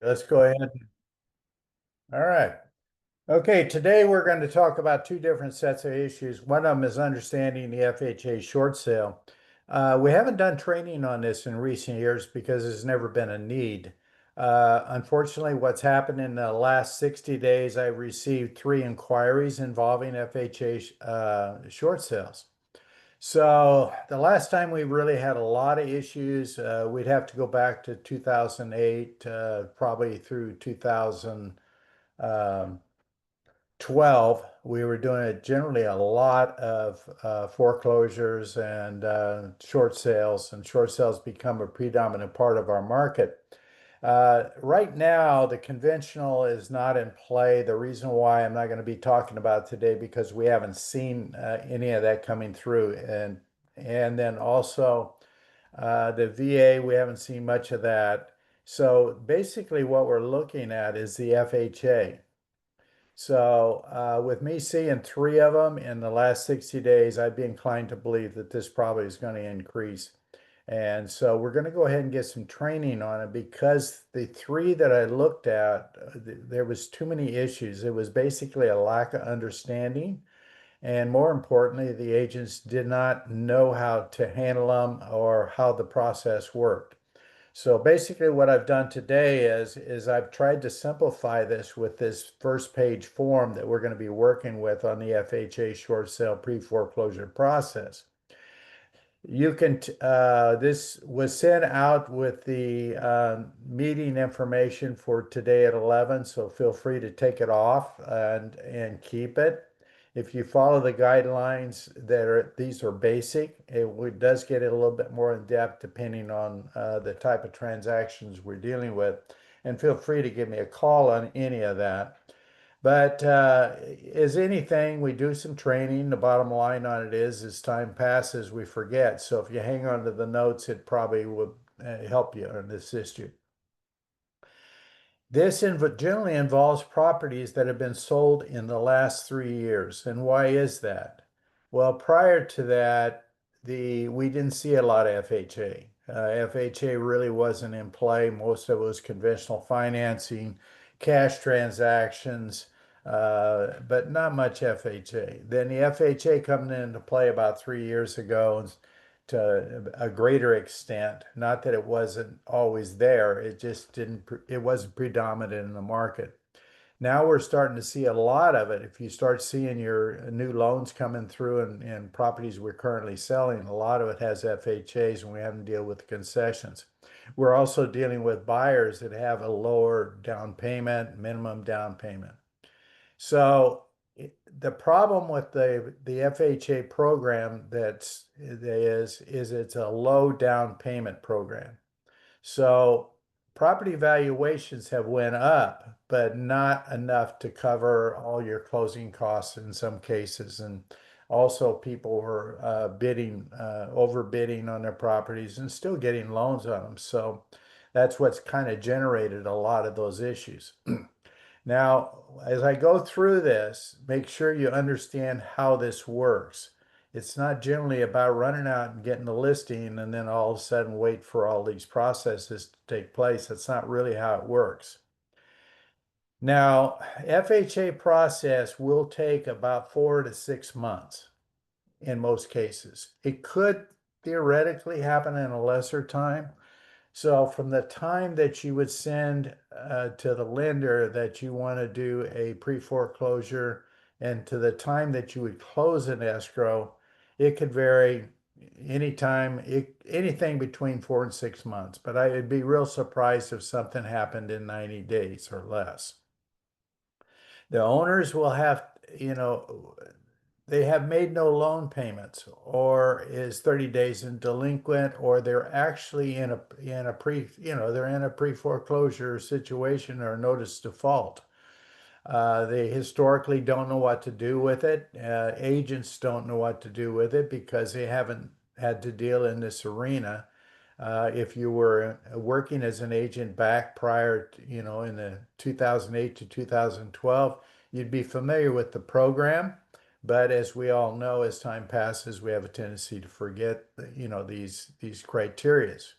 Let's go ahead. All right. Okay, today we're going to talk about two different sets of issues. One of them is understanding the FHA short sale. We haven't done training on this in recent years because there's never been a need. Unfortunately, what's happened in the last 60 days, I received three inquiries involving FHA short sales. So the last time we really had a lot of issues, we'd have to go back to 2008, probably through 2000. 12, we were doing generally a lot of foreclosures and short sales, and short sales become a predominant part of our market. Right now, the conventional is not in play. The reason why I'm not going to be talking about it today because we haven't seen any of that coming through, and then also the VA, we haven't seen much of that. So basically, what we're looking at is the FHA. So, with me seeing three of them in the last 60 days, I'd be inclined to believe that this probably is going to increase. And so we're going to go ahead and get some training on it because the three that I looked at, there was too many issues. It was basically a lack of understanding. And more importantly, the agents did not know how to handle them or how the process worked. So basically what I've done today is I've tried to simplify this with this first page form that we're going to be working with on the FHA short sale pre-foreclosure process. This was sent out with the meeting information for today at 11, so feel free to take it off and keep it. If you follow the guidelines these are basic, does get it a little bit more in depth depending on the type of transactions we're dealing with. And feel free to give me a call on any of that. But as anything, we do some training. The bottom line on it is, as time passes, we forget. So if you hang on to the notes, it probably would help you and assist you. Generally involves properties that have been sold in the last 3 years. And why is that? Well, prior to that, we didn't see a lot of FHA. FHA really wasn't in play. Most of it was conventional financing, cash transactions, but not much FHA. Then the FHA coming into play about 3 years ago to a greater extent. Not that it wasn't always there, it just didn't, it wasn't predominant in the market. Now we're starting to see a lot of it. If you start seeing your new loans coming through and properties we're currently selling, a lot of it has FHAs and we have to deal with concessions. We're also dealing with buyers that have a lower down payment, minimum down payment. So the problem with the FHA program is it's a low down payment program. So property valuations have went up, but not enough to cover all your closing costs in some cases. And also people were overbidding on their properties and still getting loans on them. So that's what's kind of generated a lot of those issues. Now, as I go through this, make sure you understand how this works. It's not generally about running out and getting the listing and then all of a sudden wait for all these processes to take place. That's not really how it works. Now, FHA process will take about 4 to 6 months in most cases. It could theoretically happen in a lesser time, so from the time that you would send to the lender that you want to do a pre-foreclosure and to the time that you would close an escrow, it could vary anything between 4 and 6 months. But I would be real surprised if something happened in 90 days or less. The owners will have, you know, they have made no loan payments or is 30 days in delinquent or they're actually they're in a pre-foreclosure situation or notice default. They historically don't know what to do with it. Agents don't know what to do with it because they haven't had to deal in this arena. If you were working as an agent back prior to, in the 2008 to 2012, you'd be familiar with the program. But as we all know, as time passes, we have a tendency to forget, these criterias.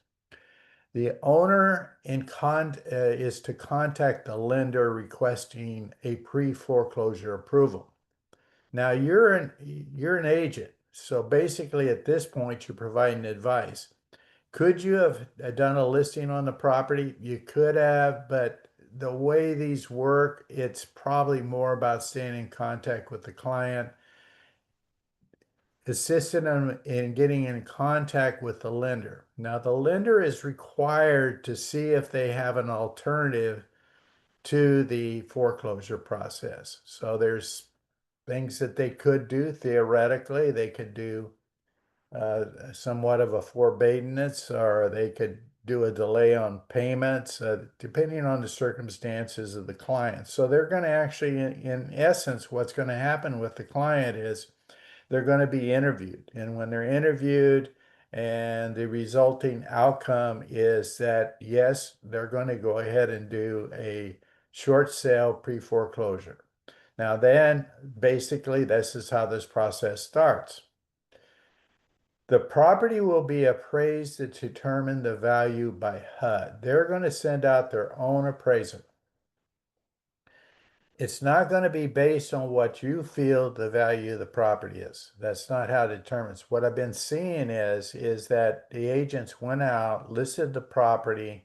The owner is to contact the lender requesting a pre-foreclosure approval. Now you're an agent, so basically at this point you're providing advice. Could you have done a listing on the property? You could have, but the way these work, it's probably more about staying in contact with the client, assisting them in getting in contact with the lender. Now, the lender is required to see if they have an alternative to the foreclosure process. So there's things that they could do theoretically. They could do somewhat of a forbearance, or they could do a delay on payments, depending on the circumstances of the client. So they're going to actually, in essence, what's going to happen with the client is they're going to be interviewed. And when they're interviewed, and the resulting outcome is that, yes, they're going to go ahead and do a short sale pre-foreclosure. Now, then, basically, this is how this process starts. The property will be appraised to determine the value by HUD. They're going to send out their own appraisal. It's not going to be based on what you feel the value of the property is. That's not how it determines. What I've been seeing is that the agents went out, listed the property,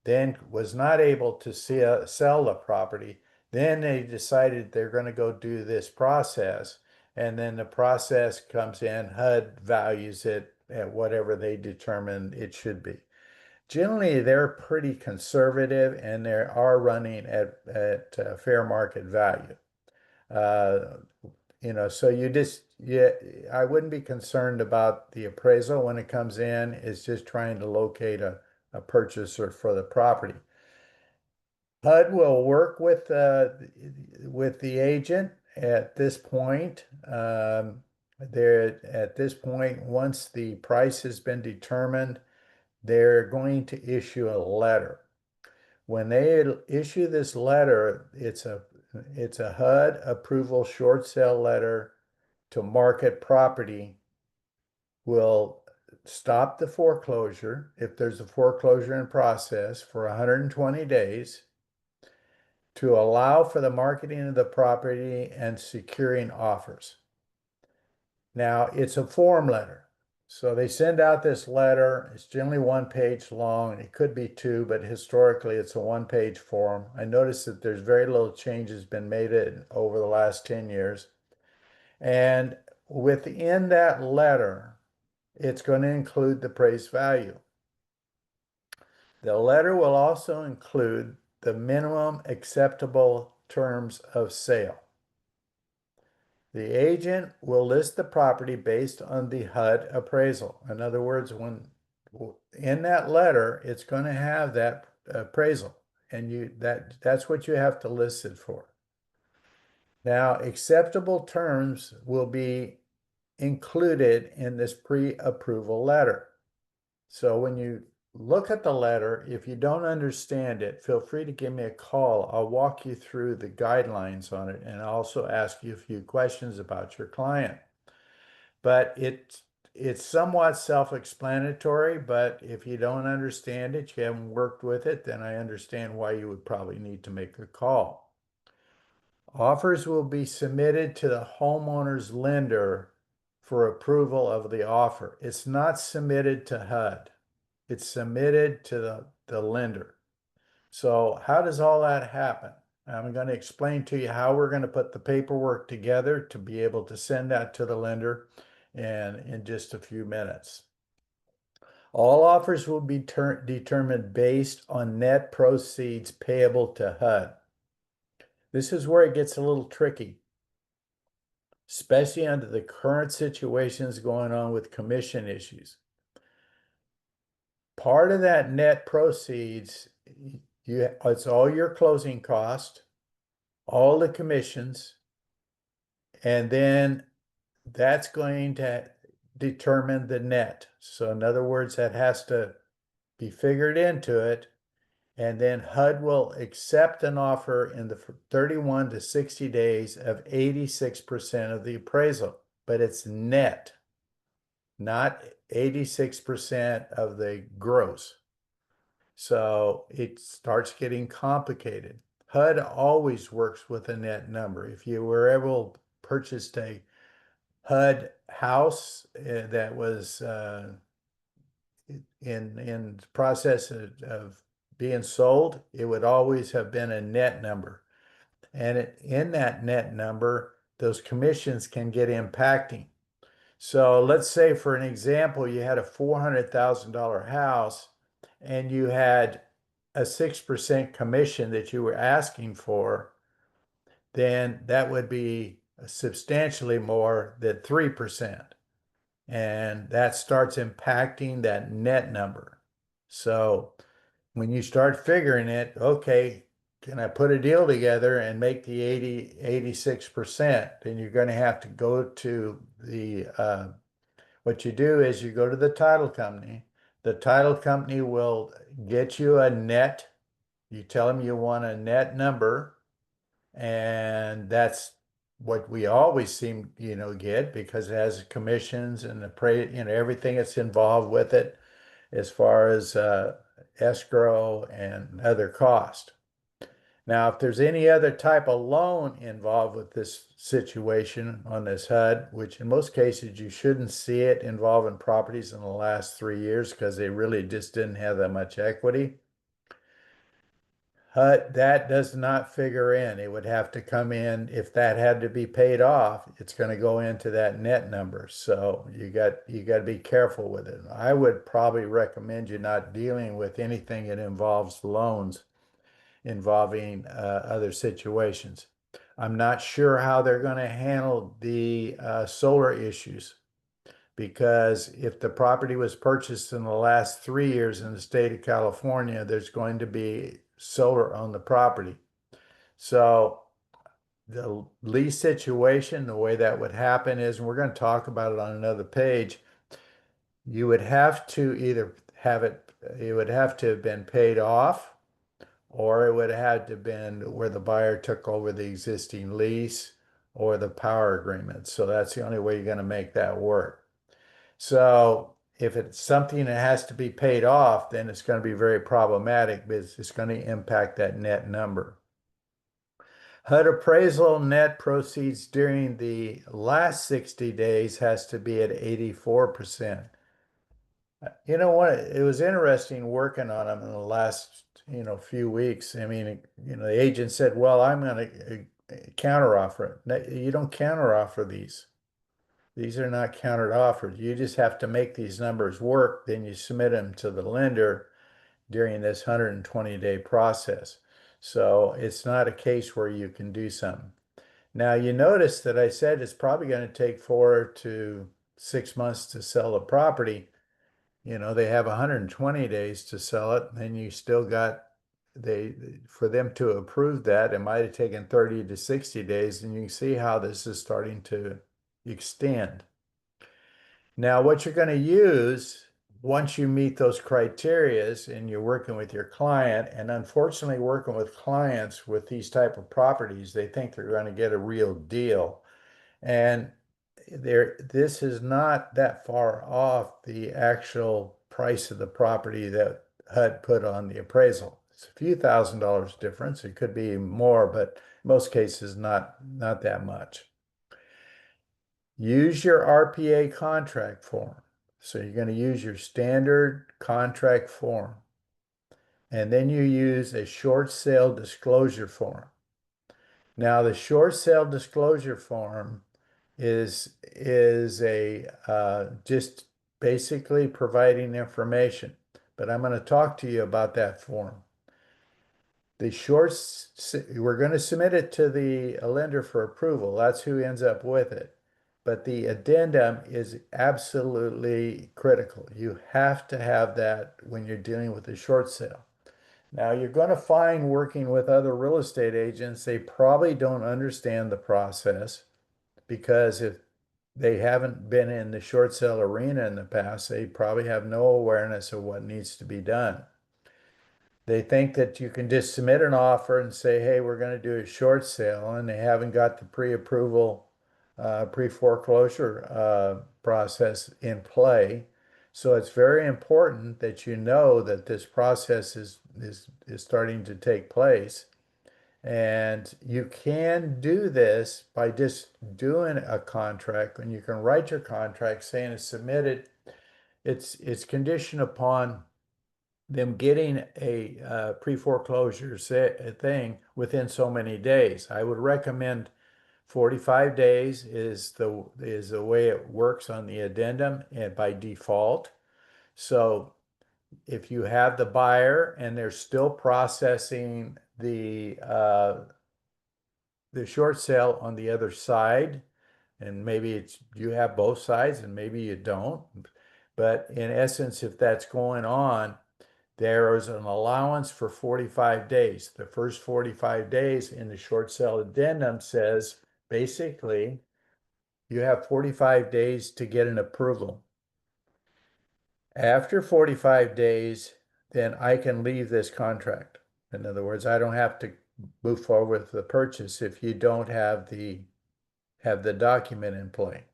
then was not able to sell the property. Then they decided they're going to go do this process. And then the process comes in, HUD values it at whatever they determine it should be. Generally, they're pretty conservative and they are running at fair market value. Uh, so yeah, I wouldn't be concerned about the appraisal when it comes in. It's just trying to locate a purchaser for the property. HUD will work with the agent at this point. At this point, once the price has been determined, they're going to issue a letter. When they issue this letter, it's a HUD approval short sale letter to market property. Will stop the foreclosure if there's a foreclosure in process for 120 days to allow for the marketing of the property and securing offers. Now, it's a form letter. So they send out this letter. It's generally 1 page long. It could be two, but historically it's a 1 page form. I noticed that there's very little changes been made over the last 10 years. And within that letter, it's going to include the appraised value. The letter will also include the minimum acceptable terms of sale. The agent will list the property based on the HUD appraisal. In other words, in that letter, it's going to have that appraisal, and that's what you have to list it for. Now, acceptable terms will be included in this pre-approval letter. So when you look at the letter, if you don't understand it, feel free to give me a call. I'll walk you through the guidelines on it and also ask you a few questions about your client. But it's somewhat self-explanatory, but if you don't understand it, you haven't worked with it, then I understand why you would probably need to make a call. Offers will be submitted to the homeowner's lender for approval of the offer. It's not submitted to HUD. It's submitted to the lender. So how does all that happen? I'm going to explain to you how we're going to put the paperwork together to be able to send that to the lender in just a few minutes. All offers will be determined based on net proceeds payable to HUD. This is where it gets a little tricky, especially under the current situations going on with commission issues. Part of that net proceeds, it's all your closing cost, all the commissions, and then that's going to determine the net. So in other words, that has to be figured into it. And then HUD will accept an offer in the 31 to 60 days of 86% of the appraisal, but it's net, not 86% of the gross. So it starts getting complicated. HUD always works with a net number. If you were able to purchase a HUD house that was in process of being sold, it would always have been a net number. And in that net number, those commissions can get impacting. So let's say, for an example, you had a $400,000 house and you had a 6% commission that you were asking for, then that would be substantially more than 3%. And that starts impacting that net number. So when you start figuring it, okay, can I put a deal together and make the 86%? Then you're going to have to go to what you do is you go to the title company. The title company will get you a net. You tell them you want a net number, and that's what we always seem, get because it has commissions and everything that's involved with it as far as escrow and other cost. Now, if there's any other type of loan involved with this situation on this HUD, which in most cases you shouldn't see it involving properties in the last 3 years because they really just didn't have that much equity, HUD, that does not figure in. It would have to come in if that had to be paid off. It's going to go into that net number. So you got to be careful with it. I would probably recommend you not dealing with anything that involves loans involving other situations. I'm not sure how they're going to handle the solar issues because if the property was purchased in the last 3 years in the state of California, there's going to be solar on the property. So the lease situation, the way that would happen is, and we're going to talk about it on another page, you would have to either it would have to have been paid off, or it would have had to have been where the buyer took over the existing lease or the power agreement. So that's the only way you're going to make that work. So if it's something that has to be paid off, then it's going to be very problematic because it's going to impact that net number. HUD appraisal net proceeds during the last 60 days has to be at 84%. You know what? It was interesting working on them in the last, few weeks. I mean, the agent said, "Well, I'm going to counteroffer it." No, you don't counteroffer these. These are not countered offers. You just have to make these numbers work. Then you submit them to the lender during this 120-day process. So it's not a case where you can do something. Now, you notice that I said it's probably going to take 4 to 6 months to sell the property. They have 120 days to sell it, and you still got for them to approve that, it might have taken 30 to 60 days, and you can see how this is starting to extend. Now, what you're going to use once you meet those criterias and you're working with your client, and unfortunately working with clients with these type of properties, they think they're going to get a real deal. And this is not that far off the actual price of the property that HUD put on the appraisal. It's a few $1,000s difference. It could be more, but in most cases, not that much. Use your RPA contract form. So you're going to use your standard contract form. And then you use a short sale disclosure form. Now, the short sale disclosure form is a just basically providing information, but I'm going to talk to you about that form. We're going to submit it to the lender for approval. That's who ends up with it. But the addendum is absolutely critical. You have to have that when you're dealing with a short sale. Now, you're going to find working with other real estate agents, they probably don't understand the process because if they haven't been in the short sale arena in the past, they probably have no awareness of what needs to be done. They think that you can just submit an offer and say, "Hey, we're going to do a short sale," and they haven't got the pre-approval, pre-foreclosure process in play. So it's very important that you know that this process is starting to take place. And you can do this by just doing a contract, and you can write your contract saying it's submitted. It's conditioned upon them getting a pre-foreclosure thing within so many days. I would recommend 45 days is the way it works on the addendum and by default. So if you have the buyer and they're still processing the short sale on the other side, and maybe it's you have both sides and maybe you don't. But in essence, if that's going on, there is an allowance for 45 days. The first 45 days in the short sale addendum says basically you have 45 days to get an approval. After 45 days, then I can leave this contract. In other words, I don't have to move forward with the purchase if you don't have the document in play.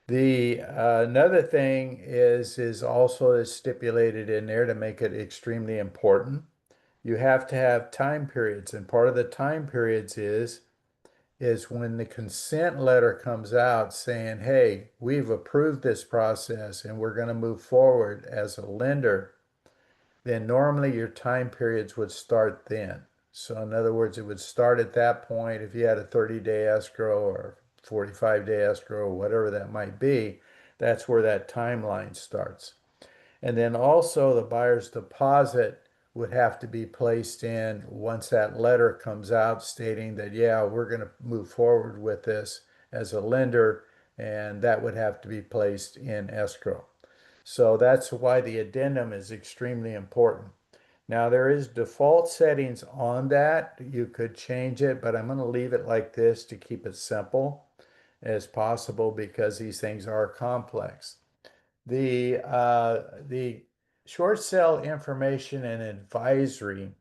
The another thing is also is stipulated in there to make it extremely important. You have to have time periods, and part of the time periods is when the consent letter comes out saying, "Hey, we've approved this process and we're going to move forward as a lender," then normally your time periods would start then. So in other words, it would start at that point if you had a 30-day escrow or 45-day escrow, or whatever that might be, that's where that timeline starts. And then also the buyer's deposit would have to be placed in once that letter comes out stating that, yeah, we're going to move forward with this as a lender, and that would have to be placed in escrow. So that's why the addendum is extremely important. Now there is default settings on that. You could change it, but I'm going to leave it like this to keep it simple as possible because these things are complex. The short sale information and advisory,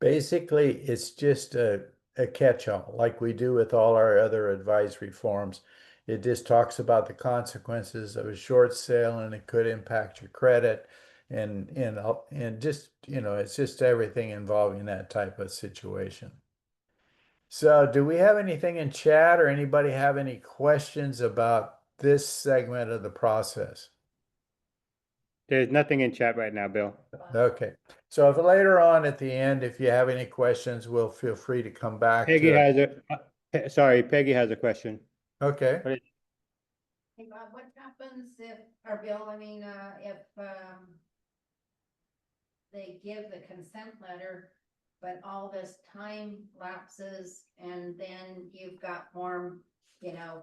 basically it's just a catch-all like we do with all our other advisory forms. It just talks about the consequences of a short sale and it could impact your credit and just, it's just everything involving that type of situation. So, do we have anything in chat or anybody have any questions about this segment of the process? There's nothing in chat right now, Bill. Okay. So if later on at the end, if you have any questions, we'll feel free to come back Peggy to. has sorry, Peggy has a question. Okay. What is- Hey Bob, what happens if, or Bill, I mean, if, they give the consent letter, but all this time lapses and then you've got more,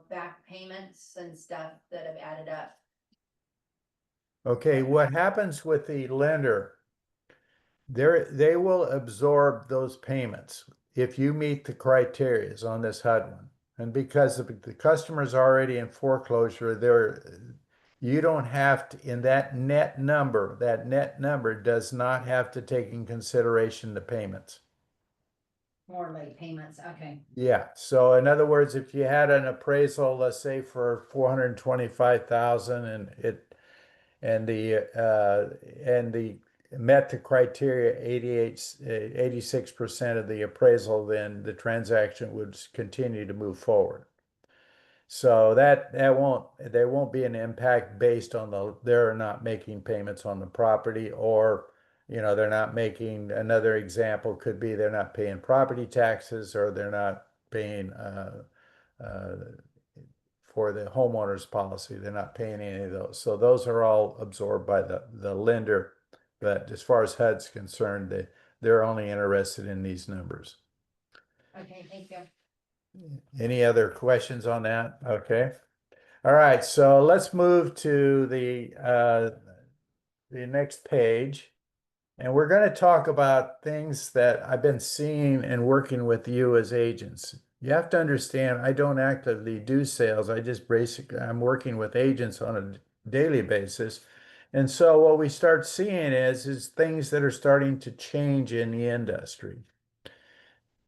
back payments and stuff that have added up? Okay. What happens with the lender? They will absorb those payments if you meet the criterias on this HUD one. And because the customer's already in foreclosure, you don't have to, in that net number does not have to take in consideration the payments. More late payments, okay. Yeah. So in other words, if you had an appraisal, let's say for 425,000 and the met the criteria 86% of the appraisal, then the transaction would continue to move forward. So there won't be an impact based on they're not making payments on the property, or they're not making, another example could be they're not paying property taxes, or they're not paying uh, for the homeowner's policy. They're not paying any of those. So those are all absorbed by the lender. But as far as HUD's concerned, they're only interested in these numbers. Okay, thank you. Any other questions on that? Okay. All right, so let's move to the next page. And we're going to talk about things that I've been seeing and working with you as agents. You have to understand, I don't actively do sales. I'm working with agents on a daily basis. And so what we start seeing is things that are starting to change in the industry.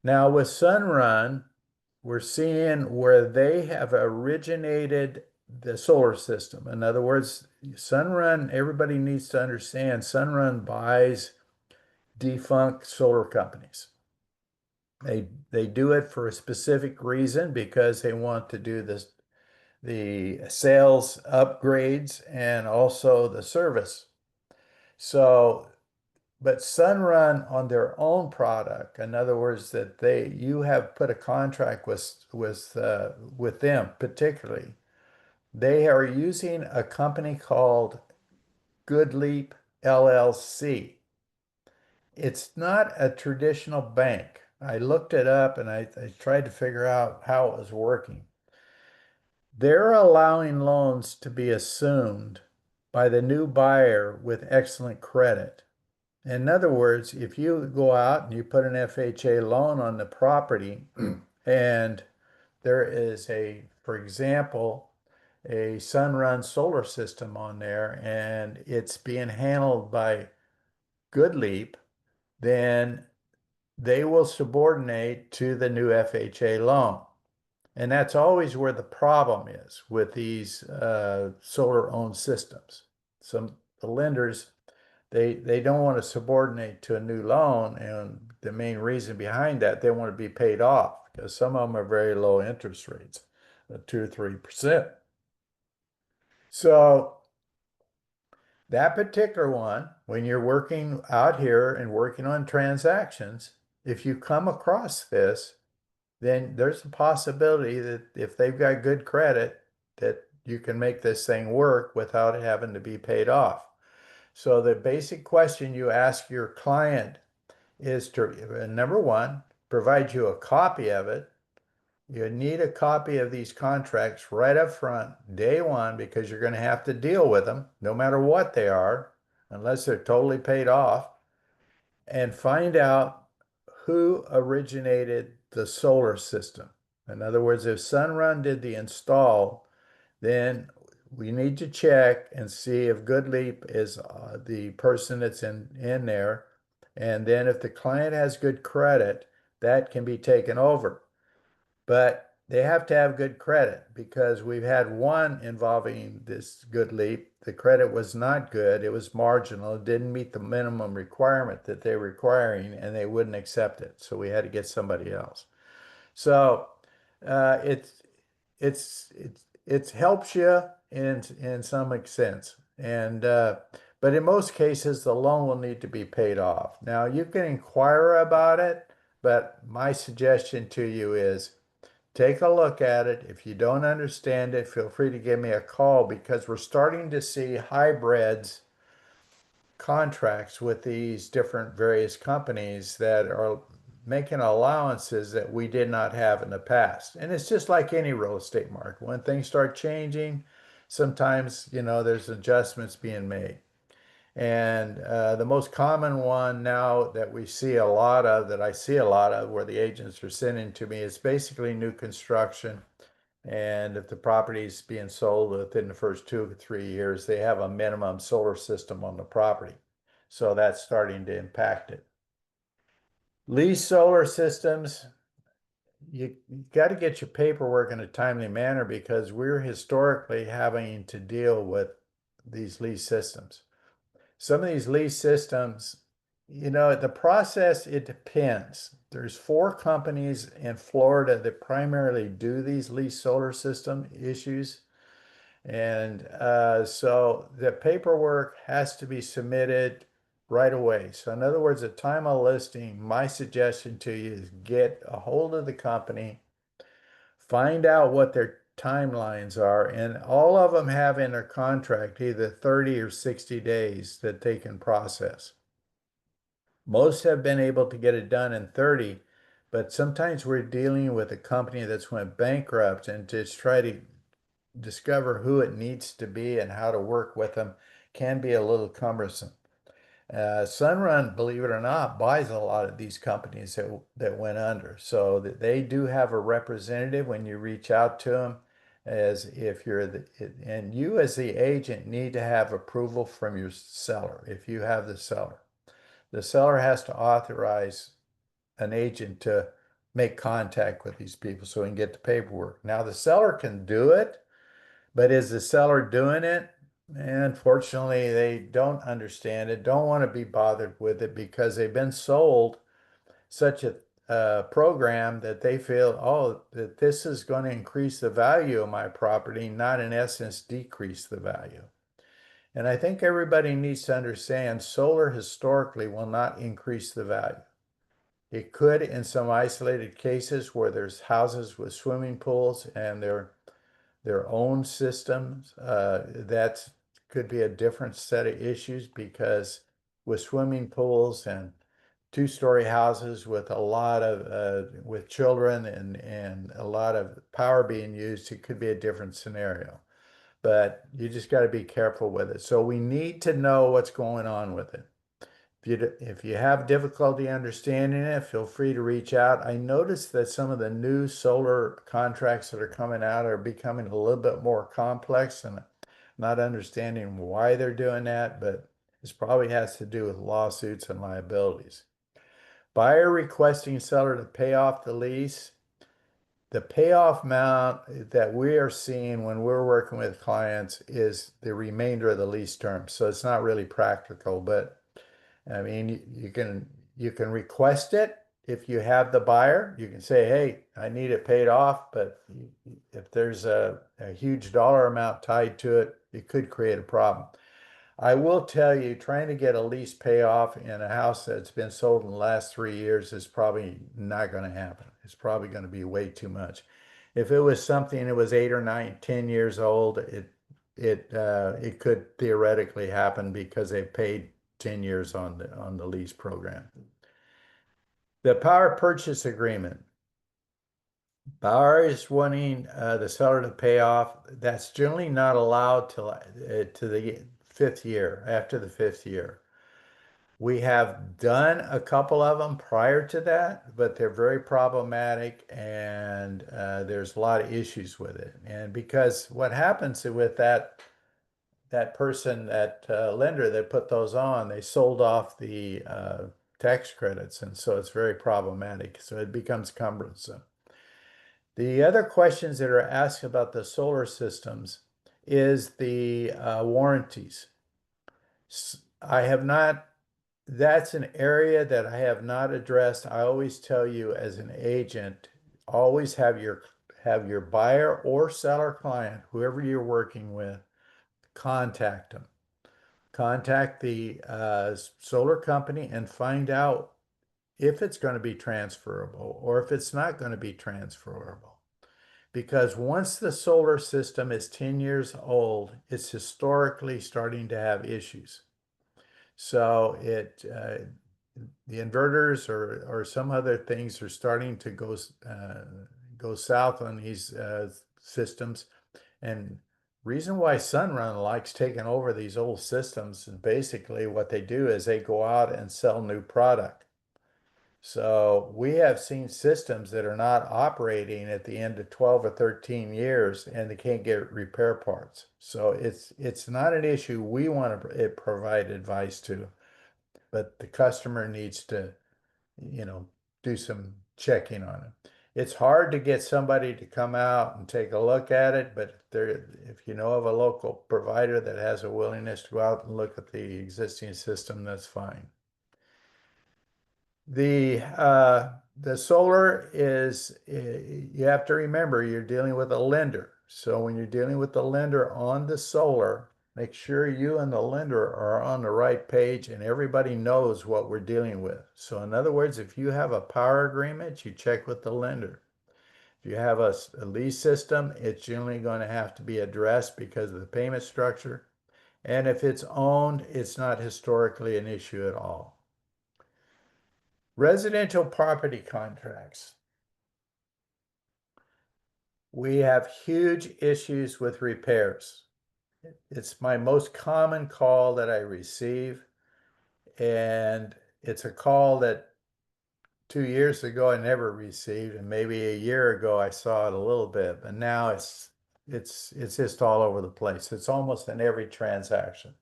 Now with Sunrun, we're seeing where they have originated the solar system. In other words, Sunrun, everybody needs to understand Sunrun buys defunct solar companies. They do it for a specific reason because they want to do this, the sales upgrades and also the service. So, but Sunrun on their own product, in other words, that you have put a contract with them particularly. They are using a company called Goodleap LLC. It's not a traditional bank. I looked it up and I tried to figure out how it was working. They're allowing loans to be assumed by the new buyer with excellent credit. In other words, if you go out and you put an FHA loan on the property and there is for example, a Sunrun solar system on there and it's being handled by Goodleap, then they will subordinate to the new FHA loan. And that's always where the problem is with these solar owned systems. The lenders, they don't want to subordinate to a new loan. And the main reason behind that, they want to be paid off because some of them are very low interest rates, 2 or 3%. So that particular one, when you're working out here and working on transactions, if you come across this, then there's a possibility that if they've got good credit, that you can make this thing work without having to be paid off. So the basic question you ask your client is to, number one, provide you a copy of it. You need a copy of these contracts right up front, day one, because you're going to have to deal with them no matter what they are, unless they're totally paid off, and find out who originated the solar system. In other words, if Sunrun did the install, then we need to check and see if Goodleap is the person that's in there. And then if the client has good credit, that can be taken over. But they have to have good credit because we've had one involving this Goodleap. The credit was not good. It was marginal. It didn't meet the minimum requirement that they're requiring, and they wouldn't accept it. So we had to get somebody else. So uh, it's it helps you in some sense, and but in most cases the loan will need to be paid off. Now you can inquire about it, but my suggestion to you is take a look at it. If you don't understand it, feel free to give me a call because we're starting to see hybrids contracts with these different various companies that are making allowances that we did not have in the past. And it's just like any real estate market. When things start changing, sometimes, there's adjustments being made. And the most common one now that we see a lot of, that I see a lot of, where the agents are sending to me, is basically new construction. And if the property is being sold within the first 2 or 3 years, they have a minimum solar system on the property. So that's starting to impact it. Lease solar systems, you got to get your paperwork in a timely manner because we're historically having to deal with these lease systems. Some of these lease systems, the process, it depends. There's 4 companies in Florida that primarily do these lease solar system issues. And so the paperwork has to be submitted right away. So in other words, at time of listing, my suggestion to you is get a hold of the company, find out what their timelines are, and all of them have in their contract either 30 or 60 days that they can process. Most have been able to get it done in 30, but sometimes we're dealing with a company that's went bankrupt, and to try to discover who it needs to be and how to work with them can be a little cumbersome. Sunrun, believe it or not, buys a lot of these companies that went under. So that they do have a representative when you reach out to them, as if and you as the agent need to have approval from your seller. If you have the seller has to authorize an agent to make contact with these people so he can get the paperwork. Now the seller can do it, But is the seller doing it? And unfortunately, they don't understand it, don't want to be bothered with it because they've been sold such a program that they feel, oh, that this is going to increase the value of my property, not in essence decrease the value. And I think everybody needs to understand solar historically will not increase the value. It could in some isolated cases where there's houses with swimming pools and their own systems. That could be a different set of issues because with swimming pools and two-story houses with a lot of with children and a lot of power being used, it could be a different scenario. But you just got to be careful with it. So we need to know what's going on with it. If you have difficulty understanding it, feel free to reach out. I noticed that some of the new solar contracts that are coming out are becoming a little bit more complex and not understanding why they're doing that, but this probably has to do with lawsuits and liabilities. Buyer requesting seller to pay off the lease. The payoff amount that we are seeing when we're working with clients is the remainder of the lease term. So it's not really practical, but I mean, you can request it if you have the buyer. You can say, hey, I need it paid off, but if there's a huge dollar amount tied to it, it could create a problem. I will tell you, trying to get a lease payoff in a house that's been sold in the last 3 years is probably not going to happen. It's probably going to be way too much. If it was something that was 8 or 9, 10 years old, it could theoretically happen because they paid 10 years on the lease program. The power purchase agreement. Buyer is wanting the seller to pay off. That's generally not allowed till to the 5th year, after the 5th year. We have done a couple of them prior to that, but they're very problematic and there's a lot of issues with it. And because what happens with that person, that lender that put those on, they sold off the tax credits, and so it's very problematic. So it becomes cumbersome. The other questions that are asked about the solar systems is the warranties. I have not, that's an area that I have not addressed. I always tell you as an agent, always have your buyer or seller client, whoever you're working with, contact them. Contact the solar company and find out if it's going to be transferable or if it's not going to be transferable. Because once the solar system is 10 years old, it's historically starting to have issues. So the inverters or some other things are starting to go south on these systems. And reason why Sunrun likes taking over these old systems, and basically what they do is they go out and sell new product. So we have seen systems that are not operating at the end of 12 or 13 years and they can't get repair parts. So it's not an issue we want to provide advice to, but the customer needs to, do some checking on it. It's hard to get somebody to come out and take a look at it, but if you know of a local provider that has a willingness to go out and look at the existing system, that's fine. The solar is, you have to remember you're dealing with a lender. So when you're dealing with the lender on the solar, make sure you and the lender are on the right page and everybody knows what we're dealing with. So in other words, if you have a power agreement, you check with the lender. If you have a lease system, it's generally going to have to be addressed because of the payment structure. And if it's owned, it's not historically an issue at all. Residential property contracts. We have huge issues with repairs. It's my most common call that I receive, and it's a call that 2 years ago I never received, and maybe a year ago I saw it a little bit, but now it's just all over the place. It's almost in every transaction.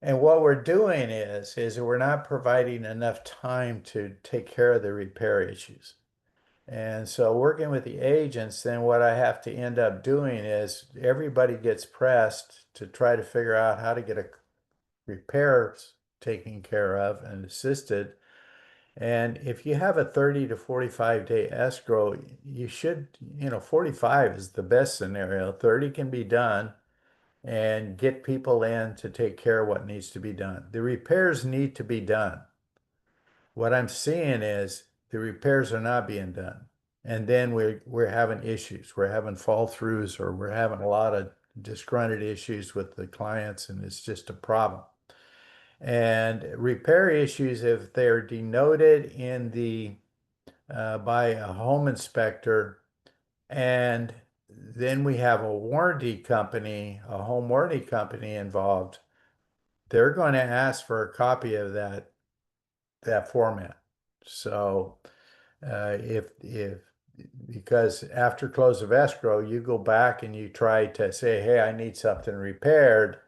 And what we're doing is we're not providing enough time to take care of the repair issues. And so working with the agents, then what I have to end up doing is everybody gets pressed to try to figure out how to get a repairs taken care of and assisted. And if you have a 30 to 45 day escrow, you should, 45 is the best scenario. 30 can be done and get people in to take care of what needs to be done. The repairs need to be done. What I'm seeing is the repairs are not being done. And then we're having issues. We're having fall throughs, or we're having a lot of disgruntled issues with the clients, and it's just a problem. And repair issues, if they're denoted in the by a home inspector, and then we have a warranty company, a home warranty company involved, they're going to ask for a copy of that format. So if because after close of escrow, you go back and you try to say, hey, I need something repaired,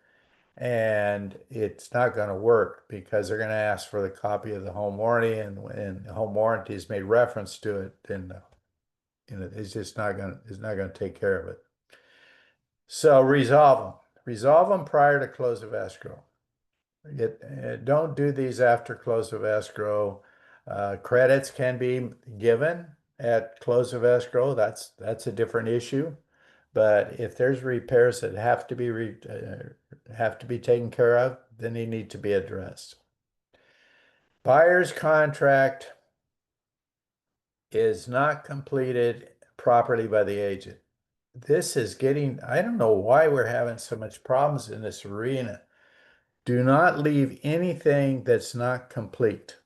and it's not going to work because they're going to ask for the copy of the home warranty, and the home warranty has made reference to it, then it's just not going to take care of it. So resolve them prior to close of escrow. Don't do these after close of escrow. Credits can be given at close of escrow. That's a different issue. But if there's repairs that have to be taken care of, then they need to be addressed. Buyer's contract is not completed properly by the agent. This is getting, I don't know why we're having so much problems in this arena. Do not leave anything that's not complete.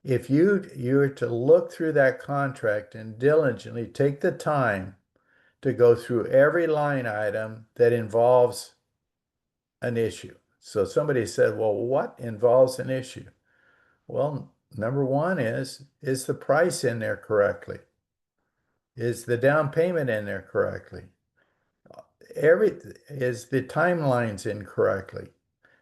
If you are to look through that contract and diligently take the time to go through every line item that involves an issue. So somebody said, well, what involves an issue? Well, number one is the price in there correctly? Is the down payment in there correctly? Is the timelines incorrectly?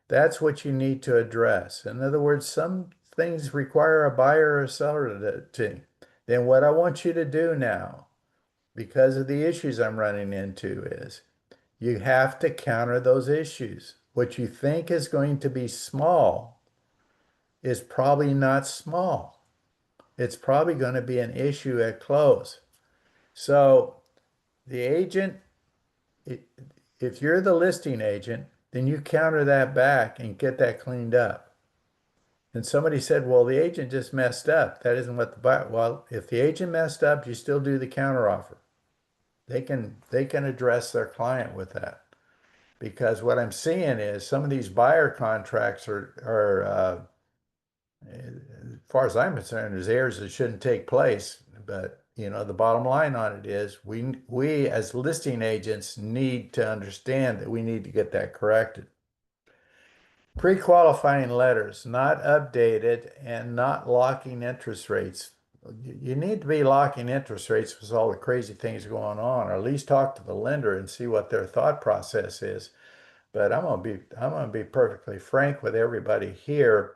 That's what you need to address. In other words, some things require a buyer or a seller to. Then what I want you to do now, because of the issues I'm running into, is you have to counter those issues. What you think is going to be small is probably not small. It's probably going to be an issue at close. So the agent, if you're the listing agent, then you counter that back and get that cleaned up. And somebody said, well, the agent just messed up. That isn't what the buyer, well, if the agent messed up, you still do the counteroffer. They can address their client with that. Because what I'm seeing is some of these buyer contracts are as far as I'm concerned, there's errors that shouldn't take place. But the bottom line on it is we as listing agents need to understand that we need to get that corrected. Pre-qualifying letters, not updated and not locking interest rates. You need to be locking interest rates with all the crazy things going on, or at least talk to the lender and see what their thought process is. But I'm gonna be perfectly frank with everybody here,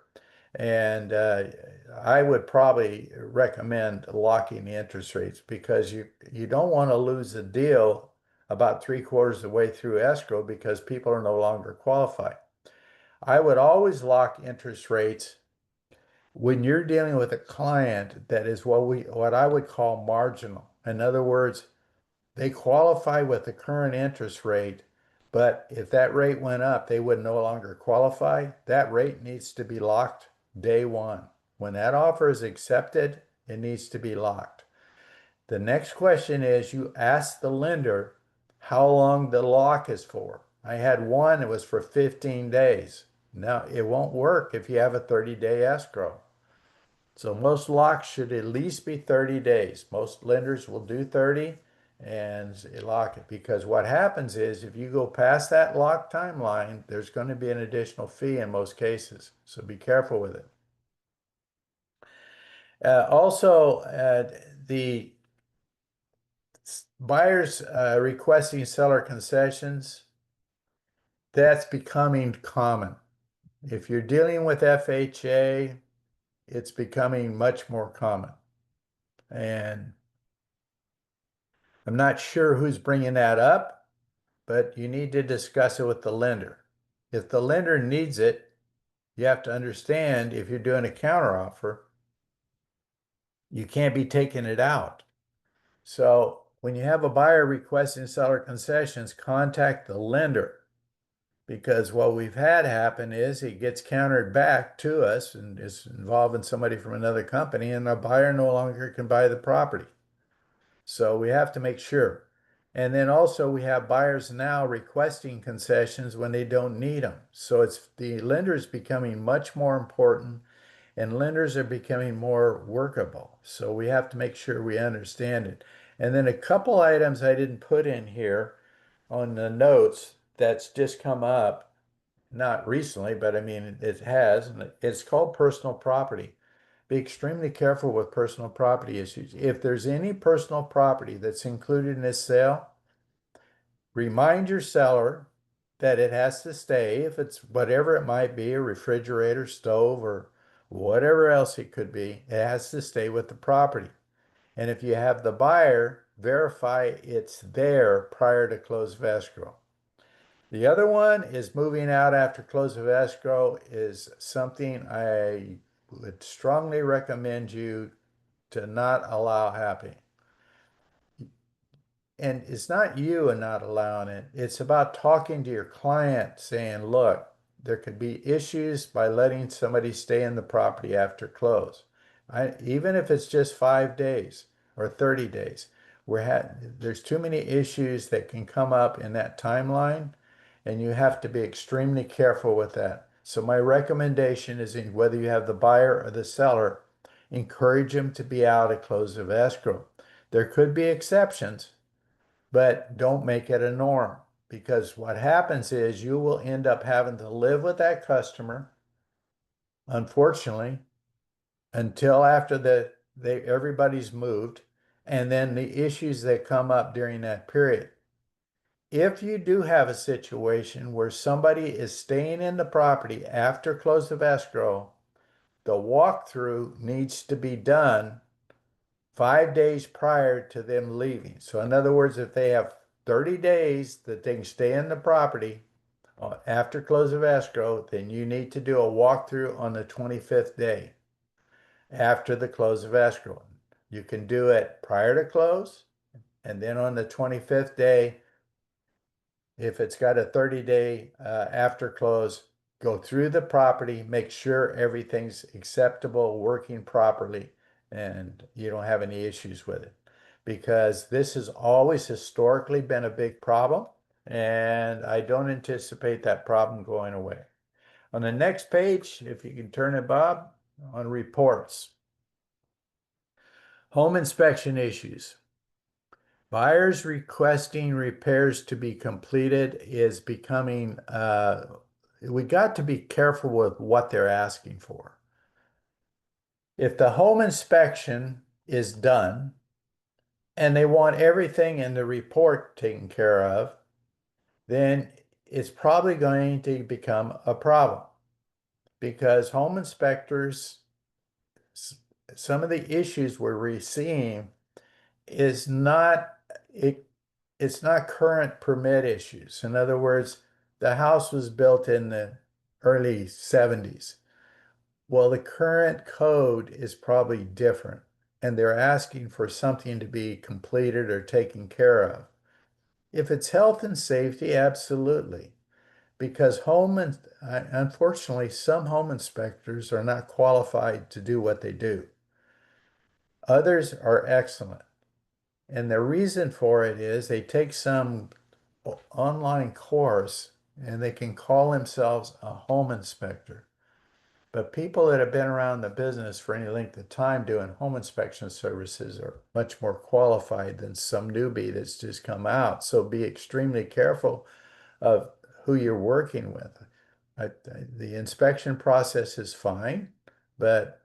and I would probably recommend locking the interest rates because you don't want to lose a deal about 3/4 of the way through escrow because people are no longer qualified. I would always lock interest rates when you're dealing with a client that is what I would call marginal. In other words, they qualify with the current interest rate, but if that rate went up, they would no longer qualify. That rate needs to be locked day one. When that offer is accepted, it needs to be locked. The next question is you ask the lender how long the lock is for. I had one, it was for 15 days. Now, it won't work if you have a 30-day escrow. So most locks should at least be 30 days. Most lenders will do 30 and lock it because what happens is if you go past that lock timeline, there's going to be an additional fee in most cases. So be careful with it. Also, the buyers requesting seller concessions, that's becoming common. If you're dealing with FHA, it's becoming much more common. And I'm not sure who's bringing that up, but you need to discuss it with the lender. If the lender needs it, you have to understand if you're doing a counteroffer, you can't be taking it out. So when you have a buyer requesting seller concessions, contact the lender, because what we've had happen is it gets countered back to us and is involving somebody from another company, and the buyer no longer can buy the property. So we have to make sure. And then also we have buyers now requesting concessions when they don't need them. So it's the lender is becoming much more important, and lenders are becoming more workable. So we have to make sure we understand it. And then a couple items I didn't put in here on the notes that's just come up, not recently, but I mean, it has, and it's called personal property. Be extremely careful with personal property issues. If there's any personal property that's included in this sale, remind your seller that it has to stay. If it's whatever it might be, a refrigerator, stove, or whatever else it could be, it has to stay with the property. And if you have the buyer, verify it's there prior to close of escrow. The other one is moving out after close of escrow is something I would strongly recommend you to not allow happen. And it's not you and not allowing it. It's about talking to your client saying, look, there could be issues by letting somebody stay in the property after close. Even if it's just 5 days or 30 days, there's too many issues that can come up in that timeline, and you have to be extremely careful with that. So my recommendation is whether you have the buyer or the seller, encourage them to be out at close of escrow. There could be exceptions, but don't make it a norm, because what happens is you will end up having to live with that customer, unfortunately, until after everybody's moved, and then the issues that come up during that period. If you do have a situation where somebody is staying in the property after close of escrow, the walkthrough needs to be done 5 days prior to them leaving. So in other words, if they have 30 days that they can stay in the property after close of escrow, then you need to do a walkthrough on the 25th day after the close of escrow. You can do it prior to close, and then on the 25th day, if it's got a 30-day after close, go through the property, make sure everything's acceptable, working properly, and you don't have any issues with it. Because this has always historically been a big problem, and I don't anticipate that problem going away. On the next page, if you can turn it, Bob, on reports. Home inspection issues. Buyers requesting repairs to be completed is becoming, we got to be careful with what they're asking for. If the home inspection is done and they want everything in the report taken care of, then it's probably going to become a problem, because home inspectors, some of the issues we're seeing is not, it's not current permit issues. In other words, the house was built in the early 70s. Well, the current code is probably different, and they're asking for something to be completed or taken care of. If it's health and safety, absolutely. Because unfortunately, some home inspectors are not qualified to do what they do. Others are excellent. And the reason for it is they take some online course and they can call themselves a home inspector. But people that have been around the business for any length of time doing home inspection services are much more qualified than some newbie that's just come out. So be extremely careful of who you're working with. The inspection process is fine, but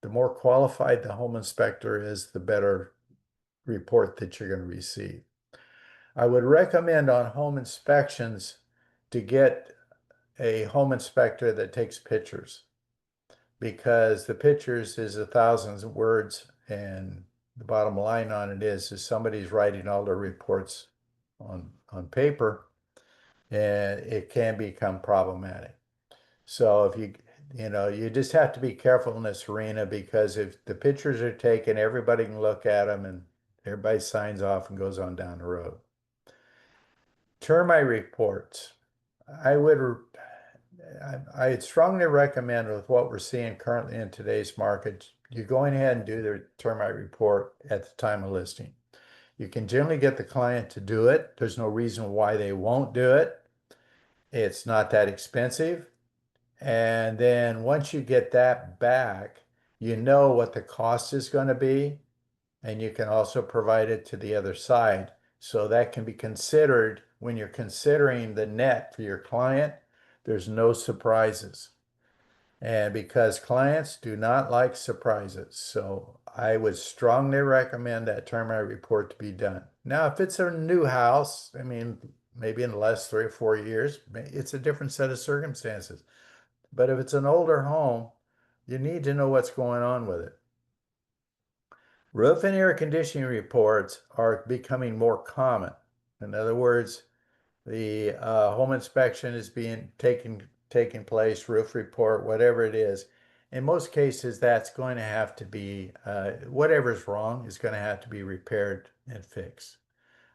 the more qualified the home inspector is, the better report that you're going to receive. I would recommend on home inspections to get a home inspector that takes pictures, because the pictures is 1,000 words, and the bottom line on it is somebody's writing all their reports on paper, and it can become problematic. So if you just have to be careful in this arena, because if the pictures are taken, everybody can look at them and everybody signs off and goes on down the road. Termite reports. I would I strongly recommend, with what we're seeing currently in today's market, you going ahead and do the termite report at the time of listing. You can generally get the client to do it. There's no reason why they won't do it. It's not that expensive. And then once you get that back, you know what the cost is going to be, and you can also provide it to the other side. So that can be considered when you're considering the net for your client. There's no surprises. And because clients do not like surprises, so I would strongly recommend that termite report to be done. Now, if it's a new house, I mean, maybe in the last 3 or 4 years, it's a different set of circumstances. But if it's an older home, you need to know what's going on with it. Roof and air conditioning reports are becoming more common. In other words, the home inspection is being taking place, roof report, whatever it is. In most cases, that's going to have to be, whatever's wrong is going to have to be repaired and fixed.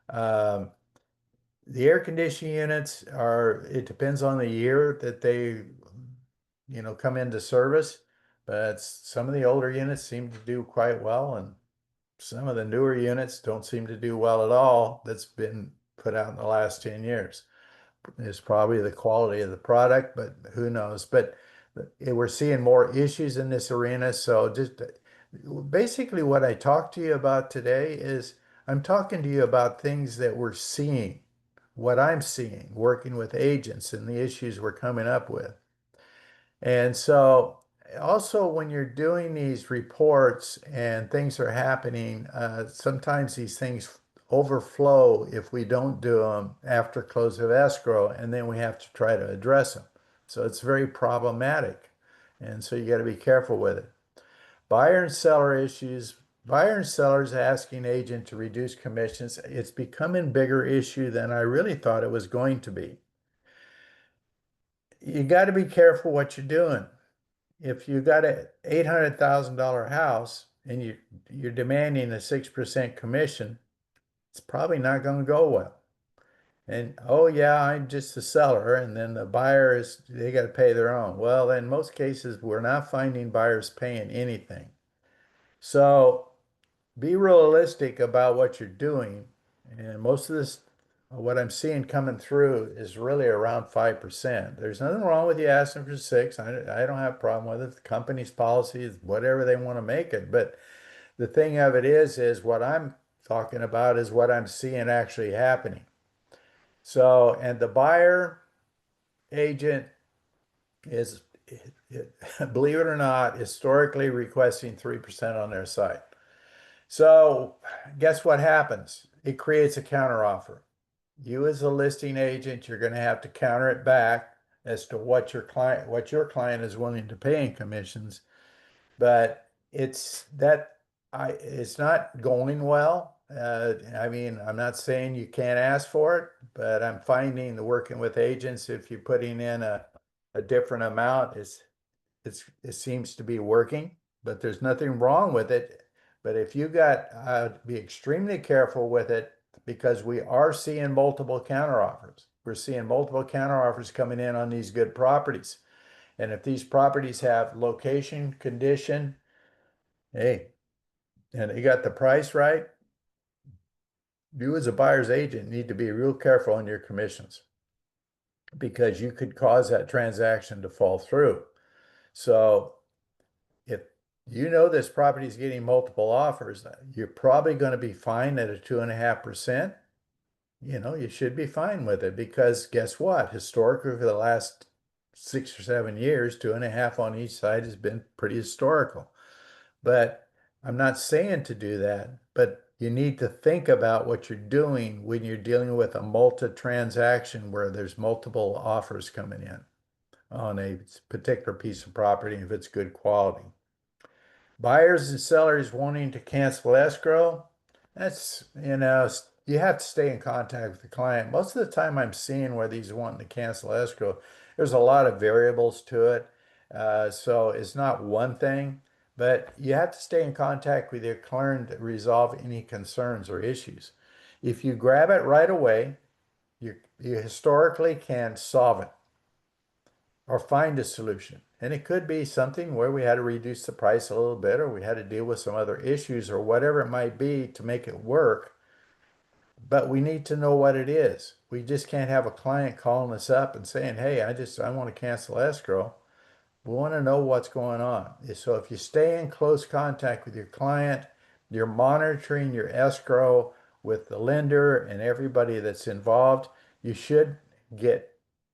The air conditioning units it depends on the year that they, come into service, but some of the older units seem to do quite well, and some of the newer units don't seem to do well at all that's been put out in the last 10 years. It's probably the quality of the product, but who knows? But we're seeing more issues in this arena. So just basically what I talked to you about today is I'm talking to you about things that we're seeing, what I'm seeing, working with agents and the issues we're coming up with. And so also when you're doing these reports and things are happening, sometimes these things overflow if we don't do them after close of escrow, and then we have to try to address them. So it's very problematic. And so you got to be careful with it. Buyer and seller issues. Buyer and sellers asking agent to reduce commissions. It's becoming bigger issue than I really thought it was going to be. You got to be careful what you're doing. If you got a $800,000 house and you're demanding a 6% commission, it's probably not going to go well. And oh yeah, I'm just the seller, and then the buyer they got to pay their own. Well, in most cases, we're not finding buyers paying anything. So be realistic about what you're doing. And most of this, what I'm seeing coming through is really around 5%. There's nothing wrong with you asking for 6. I don't have a problem with it. The company's policy is whatever they want to make it. But the thing of it is what I'm talking about is what I'm seeing actually happening. So, and the buyer agent is, believe it or not, historically requesting 3% on their side. So guess what happens? It creates a counteroffer. You as a listing agent, you're going to have to counter it back as to what your client is willing to pay in commissions. But it's not going well. I mean, I'm not saying you can't ask for it, but I'm finding the working with agents, if you're putting in a different amount, it seems to be working, but there's nothing wrong with it. But if you be extremely careful with it, because we are seeing multiple counteroffers. We're seeing multiple counteroffers coming in on these good properties. And if these properties have location, condition, hey, and they got the price right, you as a buyer's agent need to be real careful on your commissions, because you could cause that transaction to fall through. So if you know this property is getting multiple offers, you're probably going to be fine at a 2.5%. You should be fine with it, because guess what? Historically, for the last 6 or 7 years, 2.5 on each side has been pretty historical. But I'm not saying to do that, but you need to think about what you're doing when you're dealing with a multi-transaction where there's multiple offers coming in on a particular piece of property, if it's good quality. Buyers and sellers wanting to cancel escrow, that's, you have to stay in contact with the client. Most of the time I'm seeing where these wanting to cancel escrow, there's a lot of variables to it. So it's not one thing, but you have to stay in contact with your client to resolve any concerns or issues. If you grab it right away, you historically can solve it or find a solution. And it could be something where we had to reduce the price a little bit, or we had to deal with some other issues, or whatever it might be to make it work. But we need to know what it is. We just can't have a client calling us up and saying, "Hey, I want to cancel escrow." We want to know what's going on. So if you stay in close contact with your client, you're monitoring your escrow with the lender and everybody that's involved, you should get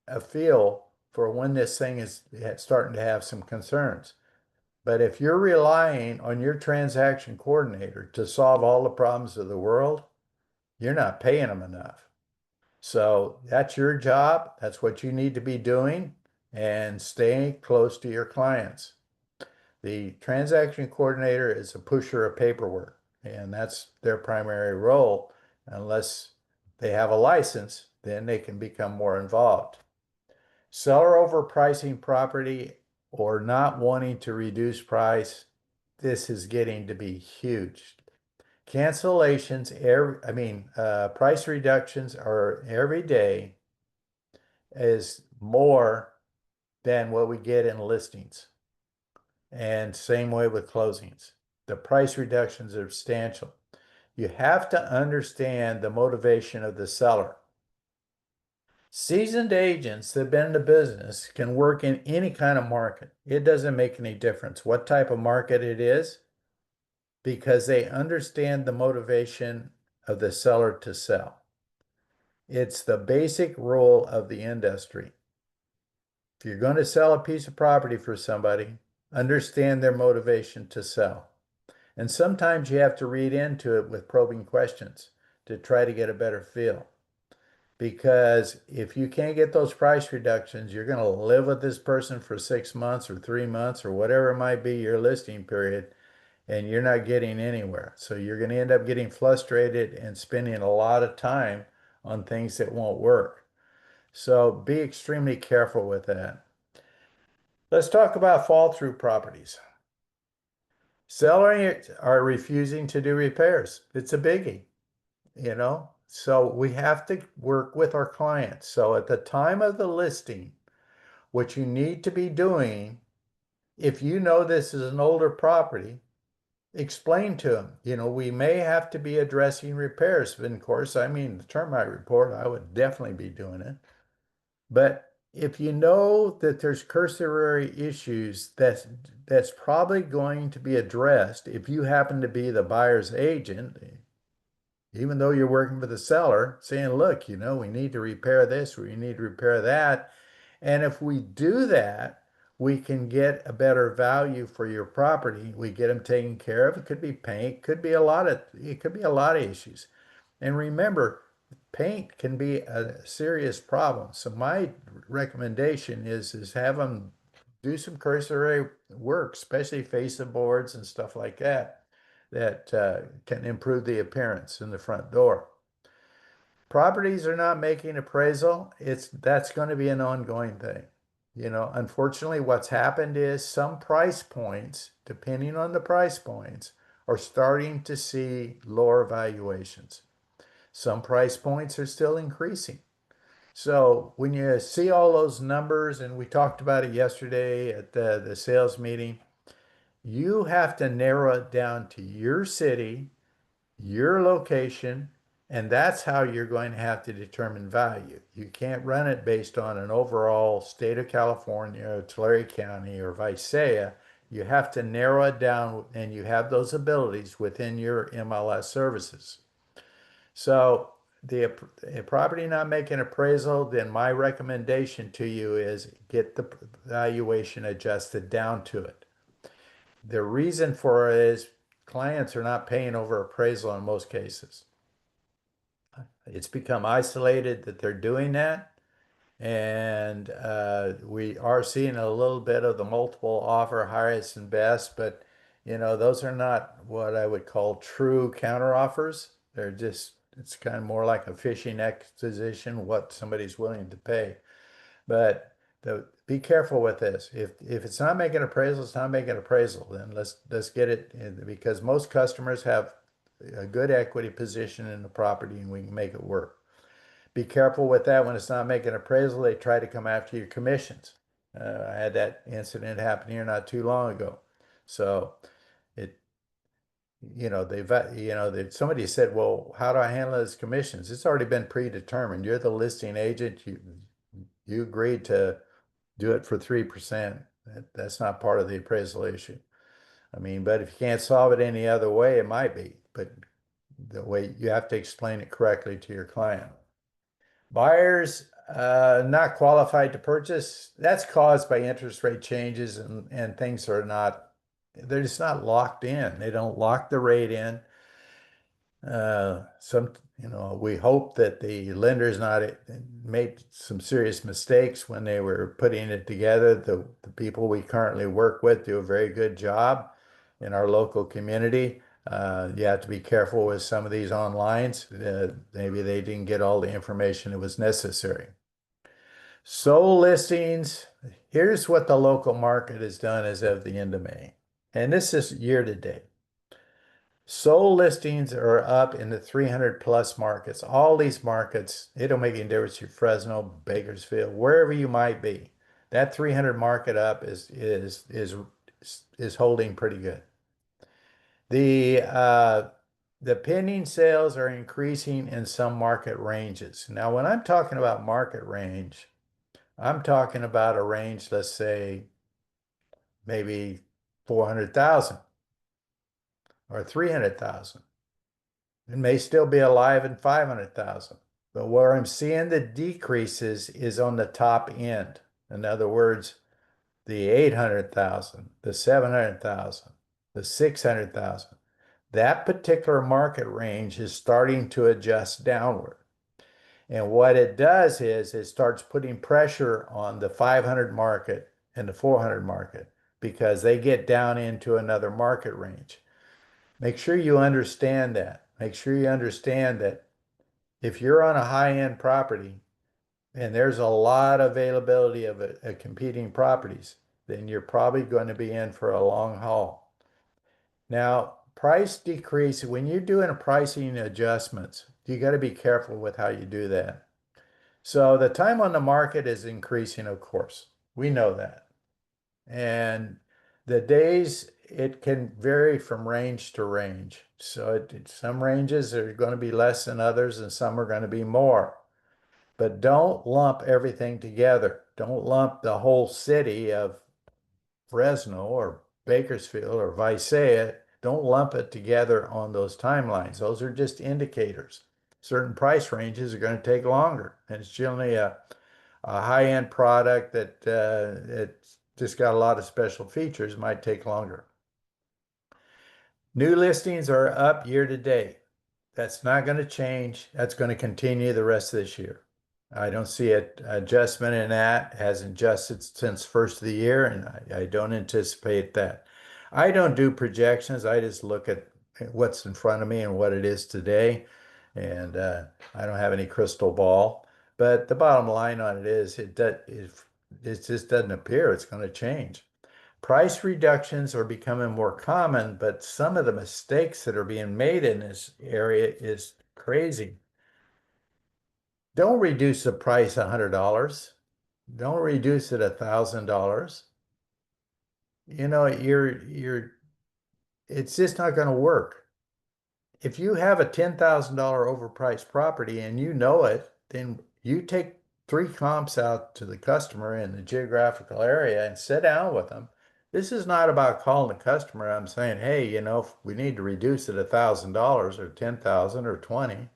a feel for when this thing is starting to have some concerns. But if you're relying on your transaction coordinator to solve all the problems of the world, you're not paying them enough. So that's your job. That's what you need to be doing, and stay close to your clients. The transaction coordinator is a pusher of paperwork, and that's their primary role. Unless they have a license, then they can become more involved. Seller overpricing property or not wanting to reduce price, this is getting to be huge. Cancellations, price reductions are every day is more than what we get in listings. And same way with closings. The price reductions are substantial. You have to understand the motivation of the seller. Seasoned agents that have been in the business can work in any kind of market. It doesn't make any difference what type of market it is, because they understand the motivation of the seller to sell. It's the basic rule of the industry. If you're going to sell a piece of property for somebody, understand their motivation to sell. And sometimes you have to read into it with probing questions to try to get a better feel. Because if you can't get those price reductions, you're going to live with this person for 6 months or 3 months or whatever it might be your listing period, and you're not getting anywhere. So you're going to end up getting frustrated and spending a lot of time on things that won't work. So be extremely careful with that. Let's talk about fall through properties. Sellers are refusing to do repairs. It's a biggie, So we have to work with our clients. So at the time of the listing, what you need to be doing, if you know this is an older property, explain to them, we may have to be addressing repairs. And of course, the termite report, I would definitely be doing it. But if you know that there's cursory issues that's probably going to be addressed if you happen to be the buyer's agent, even though you're working for the seller, saying, look, we need to repair this, or we need to repair that. And if we do that, we can get a better value for your property. We get them taken care of. It could be paint, it could be a lot of issues. And remember, paint can be a serious problem. So my recommendation is have them do some cursory work, especially facade boards and stuff like that, that can improve the appearance in the front door. Properties are not making appraisal. That's going to be an ongoing thing. Unfortunately, what's happened is some price points, depending on the price points, are starting to see lower valuations. Some price points are still increasing. So when you see all those numbers, and we talked about it yesterday at the sales meeting, you have to narrow it down to your city, your location, and that's how you're going to have to determine value. You can't run it based on an overall state of California, Tulare County, or vice. You have to narrow it down, and you have those abilities within your MLS services. So the property not making appraisal, then my recommendation to you is get the valuation adjusted down to it. The reason for it is clients are not paying over appraisal in most cases. It's become isolated that they're doing that. And we are seeing a little bit of the multiple offer, highest and best, but those are not what I would call true counteroffers. It's kind of more like a fishing expedition, what somebody's willing to pay. But be careful with this. If it's not making appraisal, it's not making appraisal. Then let's get it because most customers have a good equity position in the property and we can make it work. Be careful with that when it's not making appraisal. They try to come after your commissions. I had that incident happen here not too long ago. So it, somebody said, well, how do I handle those commissions? It's already been predetermined. You're the listing agent. You agreed to do it for 3%. That's not part of the appraisal issue. I mean, but if you can't solve it any other way, it might be. But the way you have to explain it correctly to your client. Buyers not qualified to purchase, that's caused by interest rate changes and things are not, they're just not locked in. They don't lock the rate in. We hope that the lenders not made some serious mistakes when they were putting it together. The people we currently work with do a very good job in our local community. You have to be careful with some of these onlines. Maybe they didn't get all the information that was necessary. Sold listings. Here's what the local market has done as of the end of May. And this is year to date. Sold listings are up in the 300 plus markets. All these markets, it don't make any difference if Fresno, Bakersfield, wherever you might be. That 300 market up is holding pretty good. The pending sales are increasing in some market ranges. Now, when I'm talking about market range, I'm talking about a range, let's say maybe 400,000 or 300,000. It may still be alive in 500,000. But where I'm seeing the decreases is on the top end. In other words, the 800,000, the 700,000, the 600,000. That particular market range is starting to adjust downward. And what it does is it starts putting pressure on the 500 market and the 400 market because they get down into another market range. Make sure you understand that. Make sure you understand that if you're on a high-end property and there's a lot of availability of competing properties, then you're probably going to be in for a long haul. Now, price decrease, when you're doing a pricing adjustments, you got to be careful with how you do that. So the time on the market is increasing, of course. We know that. And the days, it can vary from range to range. So some ranges are going to be less than others and some are going to be more. But don't lump everything together. Don't lump the whole city of Fresno or Bakersfield or Visalia. Don't lump it together on those timelines. Those are just indicators. Certain price ranges are going to take longer. And it's generally a high-end product that it's just got a lot of special features, might take longer. New listings are up year to date. That's not going to change. That's going to continue the rest of this year. I don't see an adjustment in that. It hasn't adjusted since first of the year, and I don't anticipate that. I don't do projections. I just look at what's in front of me and what it is today, and I don't have any crystal ball. But the bottom line on it is it just doesn't appear it's going to change. Price reductions are becoming more common, but some of the mistakes that are being made in this area is crazy. Don't reduce the price $100. Don't reduce it $1,000. You know, it's just not going to work. If you have a $10,000 overpriced property and you know it, then you take 3 comps out to the customer in the geographical area and sit down with them. This is not about calling the customer. I'm saying, hey, we need to reduce it $1,000 or 10,000 or 20.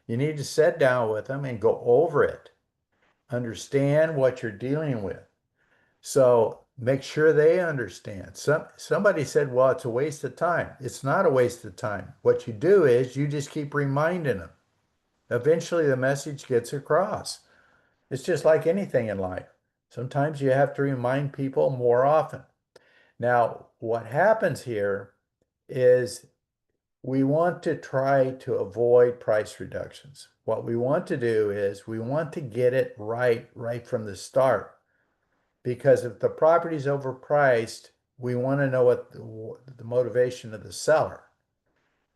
You need to sit down with them and go over it. Understand what you're dealing with. So make sure they understand. Somebody said, well, it's a waste of time. It's not a waste of time. What you do is you just keep reminding them. Eventually the message gets across. It's just like anything in life. Sometimes you have to remind people more often. Now, what happens here is we want to try to avoid price reductions. What we want to do is we want to get it right from the start. Because if the property's overpriced, we want to know what the motivation of the seller.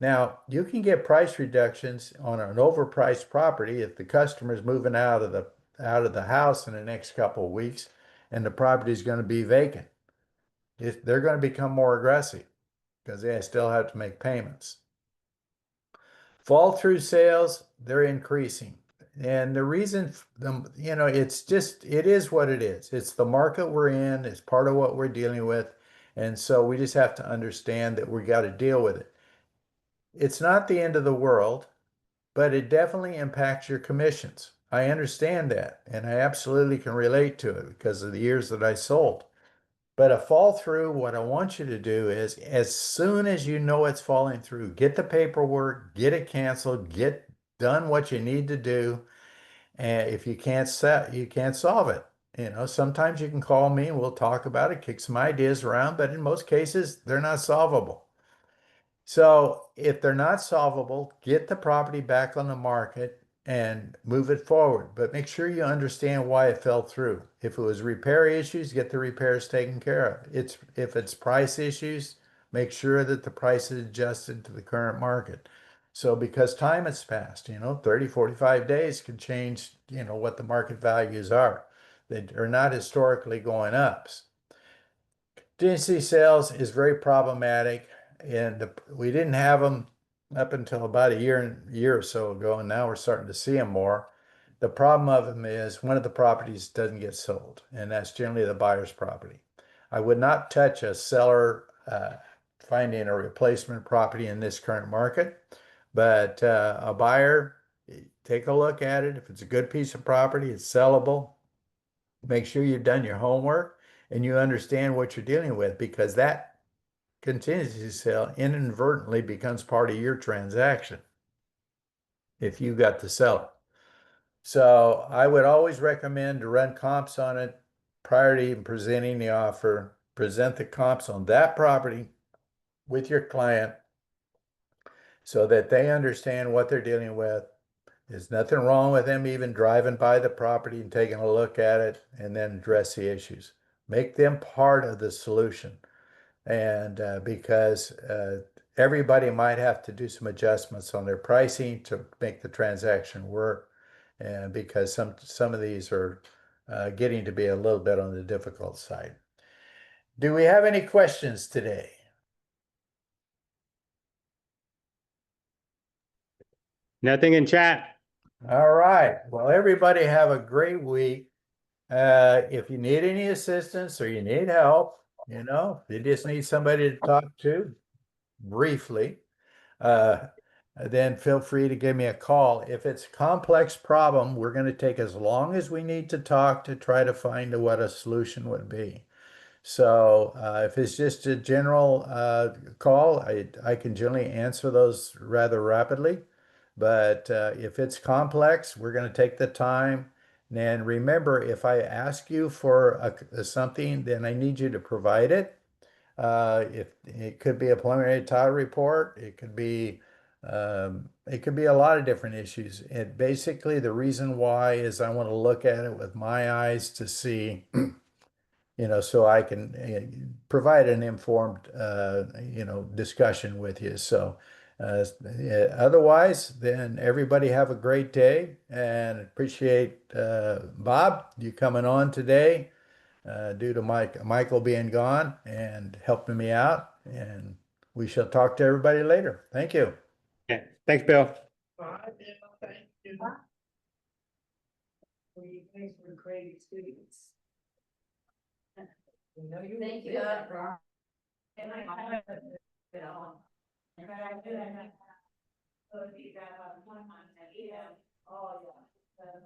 Now, you can get price reductions on an overpriced property if the customer's moving out of the house in the next couple of weeks and the property is going to be vacant. They're going to become more aggressive because they still have to make payments. Fall through sales, they're increasing. And the reason, it is what it is. It's the market we're in, it's part of what we're dealing with. And so we just have to understand that we got to deal with it. It's not the end of the world, but it definitely impacts your commissions. I understand that, and I absolutely can relate to it because of the years that I sold. But a fall through, what I want you to do is as soon as you know it's falling through, get the paperwork, get it canceled, get done what you need to do. And if you can't you can't solve it. Sometimes you can call me and we'll talk about it, kick some ideas around, but in most cases, they're not solvable. So if they're not solvable, get the property back on the market and move it forward. But make sure you understand why it fell through. If it was repair issues, get the repairs taken care of. If it's price issues, make sure that the price is adjusted to the current market. So because time has passed, 30, 45 days can change, what the market values are. They are not historically going up. Contingency sales is very problematic, and we didn't have them up until about a year or so ago, and now we're starting to see them more. The problem of them is one of the properties doesn't get sold, and that's generally the buyer's property. I would not touch a seller finding a replacement property in this current market, but a buyer, take a look at it. If it's a good piece of property, it's sellable. Make sure you've done your homework and you understand what you're dealing with, because that contingency sale inadvertently becomes part of your transaction if you got to sell it. So I would always recommend to run comps on it prior to even presenting the offer. Present the comps on that property with your client so that they understand what they're dealing with. There's nothing wrong with them even driving by the property and taking a look at it and then address the issues. Make them part of the solution. And because everybody might have to do some adjustments on their pricing to make the transaction work. And because some of these are getting to be a little bit on the difficult side. Do we have any questions today? Nothing in chat. All right. Well, everybody have a great week. If you need any assistance or you need help, you just need somebody to talk to briefly, then feel free to give me a call. If it's a complex problem, we're going to take as long as we need to talk to try to find what a solution would be. So if it's just a general call, I can generally answer those rather rapidly. But if it's complex, we're going to take the time. And remember, if I ask you for something, then I need you to provide it. If it could be a preliminary title report, it could be a lot of different issues. And basically, the reason why is I want to look at it with my eyes to see, so I can provide an informed, discussion with you. So, otherwise, then everybody have a great day and appreciate Bob, you coming on today due to Michael being gone and helping me out. And we shall talk to everybody later. Thank you. Yeah. Thanks, Bill. Thank you. Thanks for the great experience. Thank you. And I Bill. And I do have. So if you got one month, oh, yeah. The